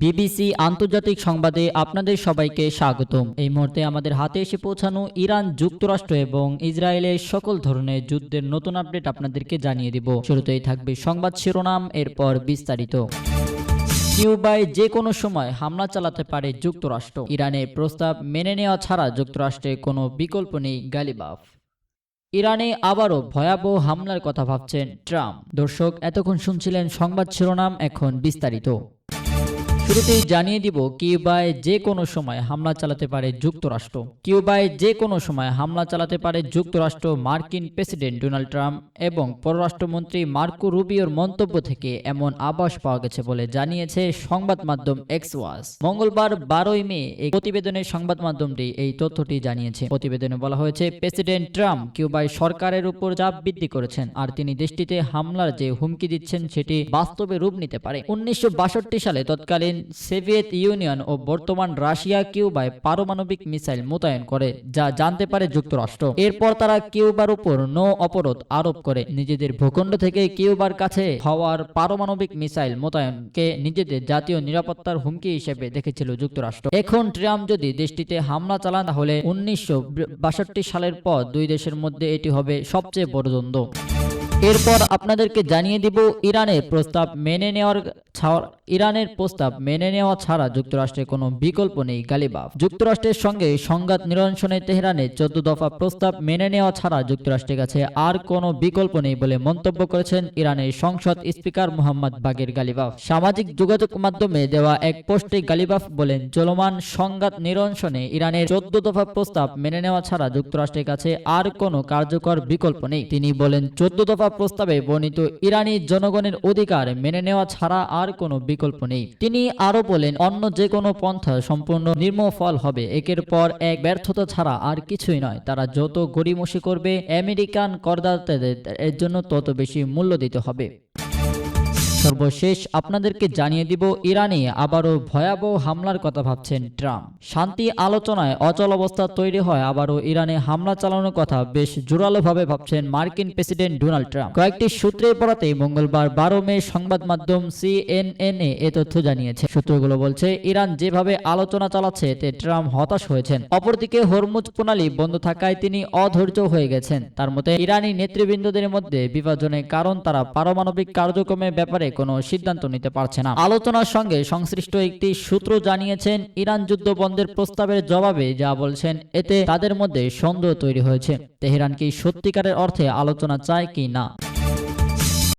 BBC আন্তর্জাতিক সংবাদে আপনাদের সবাইকে স্বাগতম। এই মুহূর্তে আমাদের হাতে এসে পৌঁছানো ইরান, যুক্তরাষ্ট্র এবং ইসরায়েলের সকল ধরনের যুদ্ধের নতুন আপডেট আপনাদেরকে জানিয়ে দিব। শুরুতেই থাকবে সংবাদ শিরোনাম, এরপর বিস্তারিত। কিউবায় যে কোনো সময় হামলা চালাতে পারে যুক্তরাষ্ট্র। ইরানের প্রস্তাব মেনে নেওয়া ছাড়া যুক্তরাষ্ট্রের কোনো বিকল্প নেই, গালিবাফ। ইরানে আবারও ভয়াবহ হামলার কথা ভাবছেন ট্রাম্প। দর্শক, এতক্ষণ শুনছিলেন সংবাদ শিরোনাম, এখন বিস্তারিত। শুরুতেই জানিয়ে দিব, কিউবায় যে কোনো সময় হামলা চালাতে পারে যুক্তরাষ্ট্র। কিউবায় যে কোনো সময় হামলা চালাতে পারে যুক্তরাষ্ট্র। মার্কিন প্রেসিডেন্ট ডোনাল্ড ট্রাম্প এবং পররাষ্ট্রমন্ত্রী মার্কো রুবিওর মন্তব্য থেকে এমন আভাস পাওয়া গেছে বলে জানিয়েছে সংবাদ মাধ্যম এক্সওয়াস। মঙ্গলবার 12ই মে এই প্রতিবেদনে সংবাদ মাধ্যমটি এই তথ্যটি জানিয়েছে। প্রতিবেদনে বলা হয়েছে, প্রেসিডেন্ট ট্রাম্প কিউবায় সরকারের উপর চাপ বৃদ্ধি করেছেন, আর তিনি দেশটিতে হামলার যে হুমকি দিচ্ছেন সেটি বাস্তবে রূপ নিতে পারে। 1962 সালে তৎকালীন সোভিয়েত ইউনিয়ন ও বর্তমান রাশিয়া কিউবায় পারমাণবিক মিসাইল মোতায়েন করে, যা জানতে পারে যুক্তরাষ্ট্র। এরপর তারা কিউবার উপর নো অবরোধ আরোপ করে নিজেদের ভূখণ্ড থেকে কিউবার কাছে হওয়ার পারমাণবিক মিসাইল মোতায়েনকে নিজেদের জাতীয় নিরাপত্তার হুমকি হিসেবে দেখেছিল যুক্তরাষ্ট্র। এখন ট্রাম্প যদি দেশটিতে হামলা চালান, তাহলে 1962 সালের পর দুই দেশের মধ্যে এটি হবে সবচেয়ে বড় দ্বন্দ্ব। এরপর আপনাদেরকে জানিয়ে দিব, ইরানের প্রস্তাব মেনে নেওয়া ছাড়া যুক্তরাষ্ট্রের কোনো বিকল্প নেই, গালিবাফ। যুক্তরাষ্ট্রের সঙ্গে সংঘাত নিরসনে তেহরানের 14 দফা প্রস্তাব মেনে নেওয়া ছাড়া যুক্তরাষ্ট্রের কাছে আর কোনো বিকল্প নেই বলে মন্তব্য করেছেন ইরানের সংসদ স্পিকার মোহাম্মদ বাগের গালিবাফ। সামাজিক যোগাযোগ মাধ্যমে দেওয়া এক পোস্টে গালিবাফ বলেন, চলমান সংঘাত নিরসনে ইরানের 14 দফা প্রস্তাব মেনে নেওয়া ছাড়া যুক্তরাষ্ট্রের কাছে আর কোনো কার্যকর বিকল্প নেই। তিনি বলেন, 14 দফা প্রস্তাবে বর্ণিত ইরানি জনগণের অধিকার মেনে নেওয়া ছাড়া আর কোনো বিকল্প নেই। তিনি আরো বলেন, অন্য যে কোনো পন্থা সম্পূর্ণ নির্মফল হবে। একের পর এক ব্যর্থতা ছাড়া আর কিছুই নয়। তারা যত গড়িমসি করবে, আমেরিকান করদাতাদের এর জন্য তত বেশি মূল্য দিতে হবে। সর্বশেষ আপনাদেরকে জানিয়ে দিব, ইরানে আবারও ভয়াবহ হামলার কথা ভাবছেন ট্রাম্প। শান্তি আলোচনায় অচল অবস্থা তৈরি হয় আবারও ইরানে হামলা চালানোর কথা বেশ জোরালোভাবে ভাবছেন মার্কিন প্রেসিডেন্ট ডোনাল্ড ট্রাম্প। কয়েকটি সূত্রের বরাতে মঙ্গলবার 12 মে সংবাদ মাধ্যম CNN এ তথ্য জানিয়েছে। সূত্রগুলো বলছে, ইরান যেভাবে আলোচনা চালাচ্ছে এতে ট্রাম্প হতাশ হয়েছেন। অপরদিকে হরমুজ প্রণালী বন্ধ থাকায় তিনি অধৈর্য হয়ে গেছেন। তার মতে, ইরানি নেতৃবৃন্দদের মধ্যে বিভাজনের কারণ তারা পারমাণবিক কার্যক্রমের ব্যাপারে কোনো সিদ্ধান্ত নিতে পারছে না। আলোচনার সঙ্গে সংশ্লিষ্ট একটি সূত্র জানিয়েছেন, ইরান যুদ্ধ বন্ধের প্রস্তাবের জবাবে যা বলছেন, এতে তাদের মধ্যে সন্দেহ তৈরি হয়েছে তেহরান কি সত্যিকারের অর্থে আলোচনা চায় কি না।